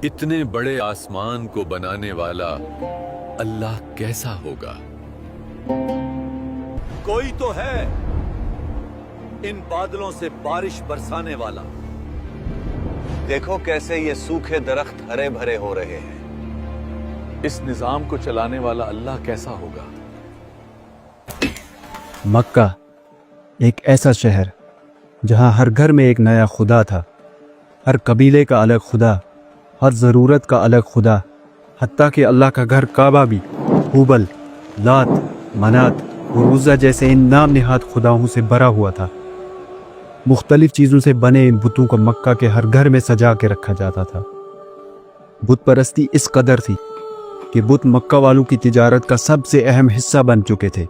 इतने बड़े आसमान को बनाने वाला अल्लाह कैसा होगा? कोई तो है इन बादलों से बारिश बरसाने वाला। देखो कैसे ये सूखे दरख्त हरे भरे हो रहे हैं। इस निजाम को चलाने वाला अल्लाह कैसा होगा? मक्का एक ऐसा शहर जहां हर घर में एक नया खुदा था। हर कबीले का अलग खुदा, हर ज़रूरत का अलग खुदा, हत्ता कि अल्लाह का घर काबा भी हुबल, लात, मनात और उज़्ज़ा जैसे इन नाम निहाद खुदाओं से भरा हुआ था। मुख्तलिफ चीज़ों से बने इन बुतों को मक्का के हर घर में सजा के रखा जाता था। बुत परस्ती इस कदर थी कि बुत मक्का वालों की तिजारत का सबसे अहम हिस्सा बन चुके थे,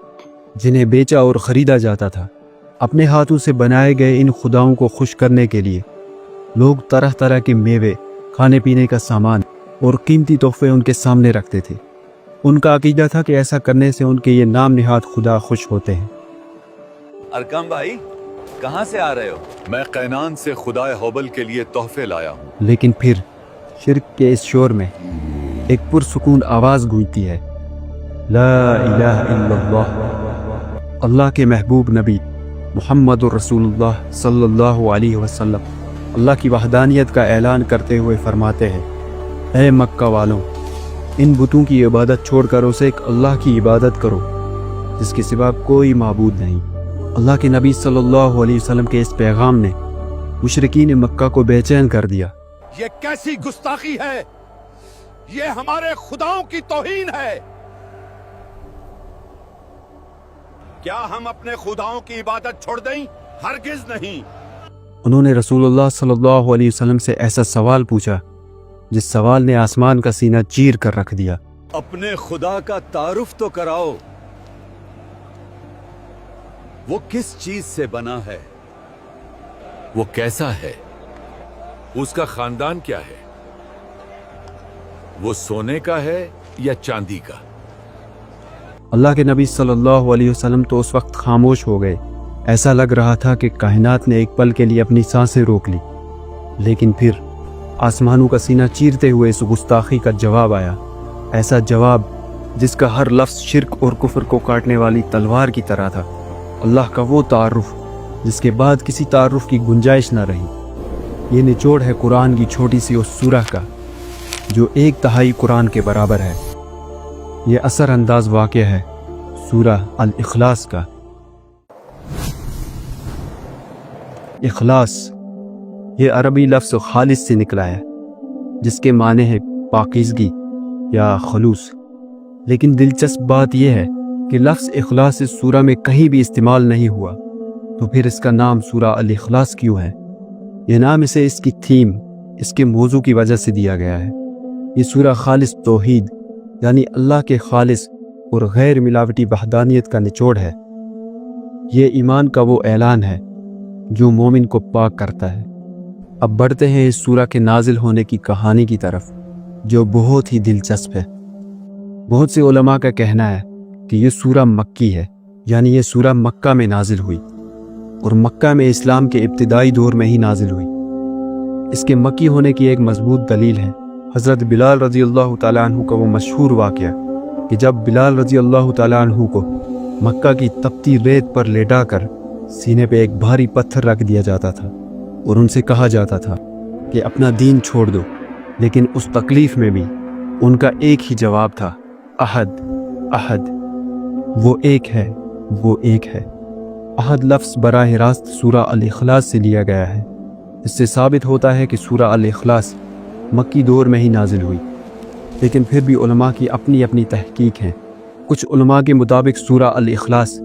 जिन्हें बेचा और ख़रीदा जाता था। अपने हाथों से बनाए गए इन खुदाओं को खुश करने के लिए लोग तरह तरह के मेवे, खाने पीने का सामान और कीमती तोहफे उनके सामने रखते थे। उनका अकीदा था कि ऐसा करने से उनके ये नाम निहाद खुदा खुश होते हैं। अरकम भाई, कहाँ से आ रहे हो? मैं कैनान से खुदाए होबल के लिए तोहफे लाया हूँ। लेकिन फिर शिर्क के इस शोर में एक पुरसुकून आवाज़ गूंजती है, ला इलाहा इल्लल्लाह। अल्लाह के महबूब नबी मुहम्मदुर रसूलुल्लाह सल्लल्लाहु अलैहि वसल्लम अल्लाह की वहदानियत का ऐलान करते हुए फरमाते हैं, ऐ मक्का वालों, इन बुतों की इबादत छोड़कर उसे एक अल्लाह की इबादत करो जिसके सिवा कोई माबूद नहीं। अल्लाह के नबी सल्लल्लाहु अलैहि वसल्लम के इस पैगाम ने मुशरिकीन मक्का को बेचैन कर दिया। ये कैसी गुस्ताखी है? ये हमारे खुदाओं की तौहीन है। क्या हम अपने खुदाओं की इबादत छोड़ दें? हरगिज नहीं। उन्होंने रसूलुल्लाह सल्लल्लाहु अलैहि वसल्लम से ऐसा सवाल पूछा जिस सवाल ने आसमान का सीना चीर कर रख दिया। अपने खुदा का तारुफ तो कराओ। वो किस चीज से बना है? वो कैसा है? उसका खानदान क्या है? वो सोने का है या चांदी का? अल्लाह के नबी सल्लल्लाहु अलैहि वसल्लम तो उस वक्त खामोश हो गए। ऐसा लग रहा था कि कायनात ने एक पल के लिए अपनी सांसें रोक ली। लेकिन फिर आसमानों का सीना चीरते हुए इस गुस्ताखी का जवाब आया, ऐसा जवाब जिसका हर लफ्ज़ शिर्क और कुफ्र को काटने वाली तलवार की तरह था। अल्लाह का वो तारुफ जिसके बाद किसी तारुफ की गुंजाइश न रही। ये निचोड़ है कुरान की छोटी सी उस सूरह का जो 1/3 कुरान के बराबर है। ये असर अंदाज वाक़या है सूरह अल इखलास का। इखलास ये अरबी लफ्ज़ खालिस से निकला है जिसके माने है पाकीज़गी या खलूस। लेकिन दिलचस्प बात यह है कि लफ्ज़ इखलास इस सूरह में कहीं भी इस्तेमाल नहीं हुआ, तो फिर इसका नाम सूरह अल इखलास क्यों है? यह नाम इसे इसकी थीम, इसके मौजू की वजह से दिया गया है। ये सूरह खालिस तौहीद यानी अल्लाह के खालिस और गैर मिलावटी वहदानियत का निचोड़ है। ये ईमान का वो ऐलान है जो मोमिन को पाक करता है। अब बढ़ते हैं इस सूरह के नाजिल होने की कहानी की तरफ, जो बहुत ही दिलचस्प है। बहुत से उलमा का कहना है कि ये सूरह मक्की है, यानी ये सूरह मक्का में नाजिल हुई और मक्का में इस्लाम के इब्तिदाई दौर में ही नाजिल हुई। इसके मक्की होने की एक मजबूत दलील है हज़रत बिलाल रज़ी अल्लाह तआला अन्हु का वो मशहूर वाक़या कि जब बिलाल रज़ी अल्लाह तआला अन्हु को मक्का की तपती रेत पर लेटा कर सीने पे एक भारी पत्थर रख दिया जाता था और उनसे कहा जाता था कि अपना दीन छोड़ दो, लेकिन उस तकलीफ़ में भी उनका एक ही जवाब था, अहद अहद। वो एक है, वो एक है। अहद लफ्ज़ बराह रास्त सूरह अल इखलास से लिया गया है। इससे साबित होता है कि सूरह अल इखलास मक्की दौर में ही नाजिल हुई, लेकिन फिर भी उलमा की अपनी अपनी तहकीक है। कुछ उलमा के मुताबिक सूरह अल इखलास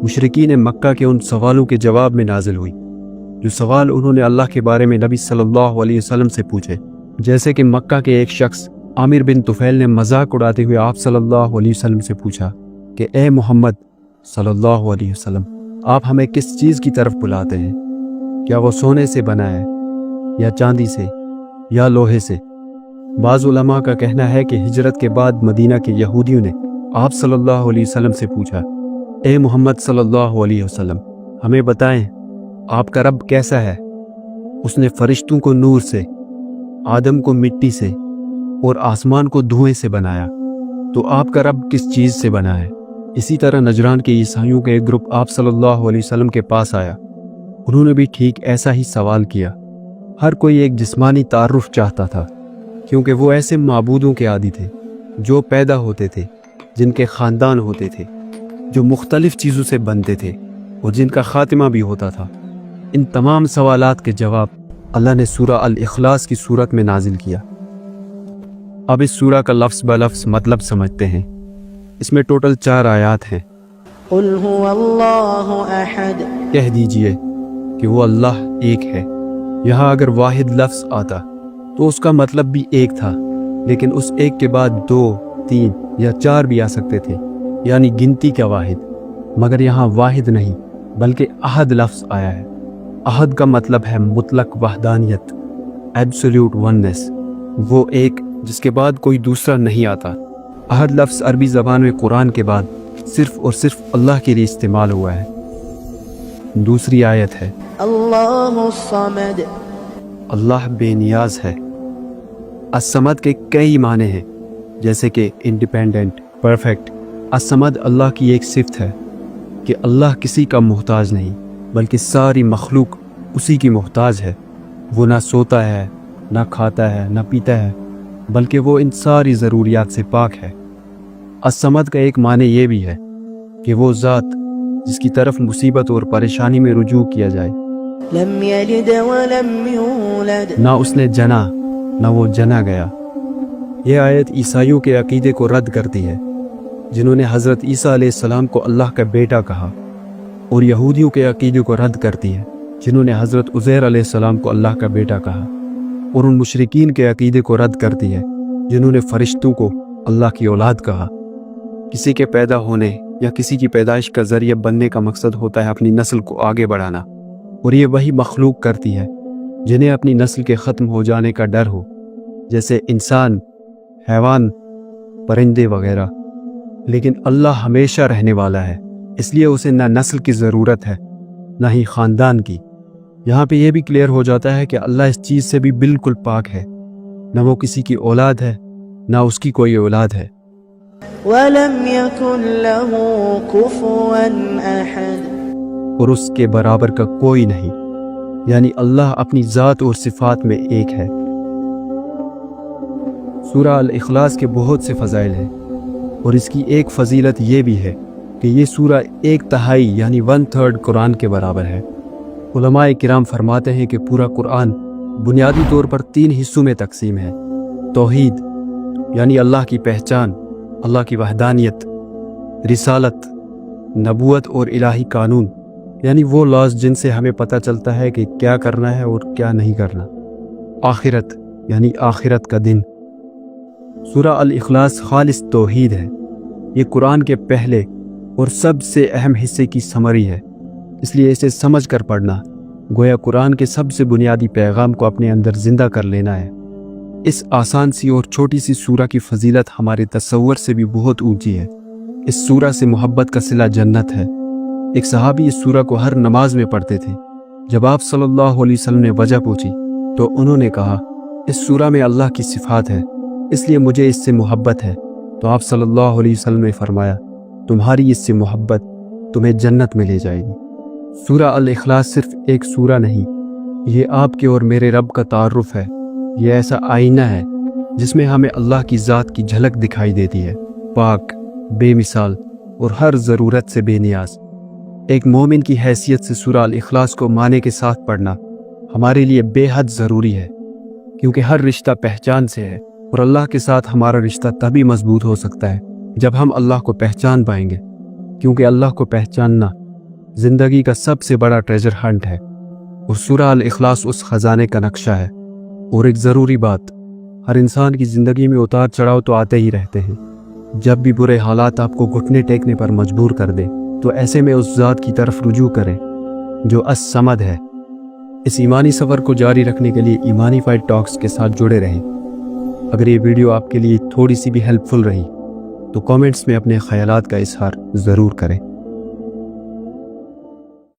मुशरिकीन मक्का के उन सवालों के जवाब में नाजिल हुई जो सवाल उन्होंने अल्लाह के बारे में नबी सल्लल्लाहु अलैहि वसल्लम से पूछे। जैसे कि मक्का के एक शख्स आमिर बिन तुफैल ने मजाक उड़ाते हुए आप सल्लल्लाहु अलैहि वसल्लम से पूछा कि ए मोहम्मद सल्लल्लाहु अलैहि वसल्लम, आप हमें किस चीज़ की तरफ बुलाते हैं? क्या वो सोने से बना है या चांदी से या लोहे से? बाज़ उलमा का कहना है कि हिजरत के बाद मदीना के यहूदियों ने आप सल्लल्लाहु अलैहि वसल्लम से पूछा, ए मोहम्मद सल्लल्लाहु अलैहि वसल्लम, हमें बताएं आपका रब कैसा है? उसने फरिश्तों को नूर से, आदम को मिट्टी से اور آسمان کو دھوئیں سے بنایا، تو آپ کا رب کس چیز سے بنا ہے؟ اسی طرح نجران کے عیسائیوں کا ایک گروپ آپ صلی اللہ علیہ وسلم کے پاس آیا، انہوں نے بھی ٹھیک ایسا ہی سوال کیا۔ ہر کوئی ایک جسمانی تعارف چاہتا تھا، کیونکہ وہ ایسے معبودوں کے عادی تھے جو پیدا ہوتے تھے، جن کے خاندان ہوتے تھے، جو مختلف چیزوں سے بنتے تھے اور جن کا خاتمہ بھی ہوتا تھا۔ ان تمام سوالات کے جواب اللہ نے سورہ الاخلاص کی صورت میں نازل کیا۔ اب اس سورہ کا لفظ بلفظ مطلب سمجھتے ہیں۔ اس میں ٹوٹل 4 آیات ہیں۔ قل هو اللہ احد، کہہ دیجئے کہ وہ اللہ ایک ہے۔ یہاں اگر واحد لفظ آتا تو اس کا مطلب بھی ایک تھا، لیکن اس ایک کے بعد 2، 3 یا 4 بھی آ سکتے تھے، یعنی گنتی کا واحد۔ مگر یہاں واحد نہیں بلکہ احد لفظ آیا ہے۔ احد کا مطلب ہے مطلق وحدانیت، ایبسولوٹ وننس، وہ ایک جس کے بعد کوئی دوسرا نہیں آتا۔ احد لفظ عربی زبان میں قرآن کے بعد صرف اور صرف اللہ کے لیے استعمال ہوا ہے۔ دوسری آیت ہے اللہ الصمد، اللہ بے نیاز ہے۔ الصمد کے کئی معنی ہیں، جیسے کہ انڈیپینڈنٹ، پرفیکٹ۔ الصمد اللہ کی ایک صفت ہے کہ اللہ کسی کا محتاج نہیں، بلکہ ساری مخلوق اسی کی محتاج ہے۔ وہ نہ سوتا ہے، نہ کھاتا ہے، نہ پیتا ہے، بلکہ وہ ان ساری ضروریات سے پاک ہے۔ الصمد کا ایک معنی یہ بھی ہے کہ وہ ذات جس کی طرف مصیبت اور پریشانی میں رجوع کیا جائے، لم یلد ولم یولد، نہ اس نے جنا نہ وہ جنا گیا۔ یہ آیت عیسائیوں کے عقیدے کو رد کرتی ہے، جنہوں نے حضرت عیسیٰ علیہ السلام کو اللہ کا بیٹا کہا، اور یہودیوں کے عقیدے کو رد کرتی ہے، جنہوں نے حضرت عزیر علیہ السلام کو اللہ کا بیٹا کہا، اور ان مشرکین کے عقیدے کو رد کرتی ہے جنہوں نے فرشتوں کو اللہ کی اولاد کہا۔ کسی کے پیدا ہونے یا کسی کی پیدائش کا ذریعہ بننے کا مقصد ہوتا ہے اپنی نسل کو آگے بڑھانا، اور یہ وہی مخلوق کرتی ہے جنہیں اپنی نسل کے ختم ہو جانے کا ڈر ہو، جیسے انسان، حیوان، پرندے وغیرہ۔ لیکن اللہ ہمیشہ رہنے والا ہے، اس لیے اسے نہ نسل کی ضرورت ہے نہ ہی خاندان کی۔ یہاں پہ یہ بھی کلیئر ہو جاتا ہے کہ اللہ اس چیز سے بھی بالکل پاک ہے، نہ وہ کسی کی اولاد ہے نہ اس کی کوئی اولاد ہے۔ ولم یکن لہ کفوا احد، اور اس کے برابر کا کوئی نہیں، یعنی اللہ اپنی ذات اور صفات میں ایک ہے۔ سورہ الاخلاص کے بہت سے فضائل ہیں، اور اس کی ایک فضیلت یہ بھی ہے کہ یہ سورہ 1/3 یعنی 1/3 قرآن کے برابر ہے۔ علماء کرام فرماتے ہیں کہ پورا قرآن بنیادی طور پر 3 حصوں میں تقسیم ہے۔ توحید یعنی اللہ کی پہچان، اللہ کی وحدانیت، رسالت، نبوت اور الہی قانون یعنی وہ لاز جن سے ہمیں پتہ چلتا ہے کہ کیا کرنا ہے اور کیا نہیں کرنا، آخرت یعنی آخرت کا دن۔ سورہ الاخلاص خالص توحید ہے۔ یہ قرآن کے پہلے اور سب سے اہم حصے کی سمری ہے، اس لیے اسے سمجھ کر پڑھنا گویا قرآن کے سب سے بنیادی پیغام کو اپنے اندر زندہ کر لینا ہے۔ اس آسان سی اور چھوٹی سی سورہ کی فضیلت ہمارے تصور سے بھی بہت اونچی ہے۔ اس سورہ سے محبت کا صلہ جنت ہے۔ ایک صحابی اس سورہ کو ہر نماز میں پڑھتے تھے۔ جب آپ صلی اللہ علیہ وسلم نے وجہ پوچھی تو انہوں نے کہا، اس سورہ میں اللہ کی صفات ہے، اس لیے مجھے اس سے محبت ہے۔ تو آپ صلی اللہ علیہ وسلم نے فرمایا، تمہاری اس سے محبت تمہیں جنت میں لے جائے گی۔ سورہ الاخلاص صرف ایک سورہ نہیں، یہ آپ کے اور میرے رب کا تعارف ہے۔ یہ ایسا آئینہ ہے جس میں ہمیں اللہ کی ذات کی جھلک دکھائی دیتی ہے، پاک، بے مثال اور ہر ضرورت سے بے نیاز۔ ایک مومن کی حیثیت سے سورہ الاخلاص کو معنی کے ساتھ پڑھنا ہمارے لیے بے حد ضروری ہے، کیونکہ ہر رشتہ پہچان سے ہے، اور اللہ کے ساتھ ہمارا رشتہ تبھی مضبوط ہو سکتا ہے جب ہم اللہ کو پہچان پائیں گے، کیونکہ اللہ کو پہچاننا زندگی کا سب سے بڑا ٹریجر ہنٹ ہے، اور سورہ الاخلاص اس خزانے کا نقشہ ہے۔ اور ایک ضروری بات، ہر انسان کی زندگی میں اتار چڑھاؤ تو آتے ہی رہتے ہیں۔ جب بھی برے حالات آپ کو گھٹنے ٹیکنے پر مجبور کر دیں تو ایسے میں اس ذات کی طرف رجوع کریں جو الصمد ہے۔ اس ایمانی سفر کو جاری رکھنے کے لیے ایمانی فائٹ ٹاکس کے ساتھ جڑے رہیں۔ اگر یہ ویڈیو آپ کے لیے تھوڑی سی بھی ہیلپ فل رہی تو کامنٹس میں اپنے خیالات کا اظہار ضرور کریں۔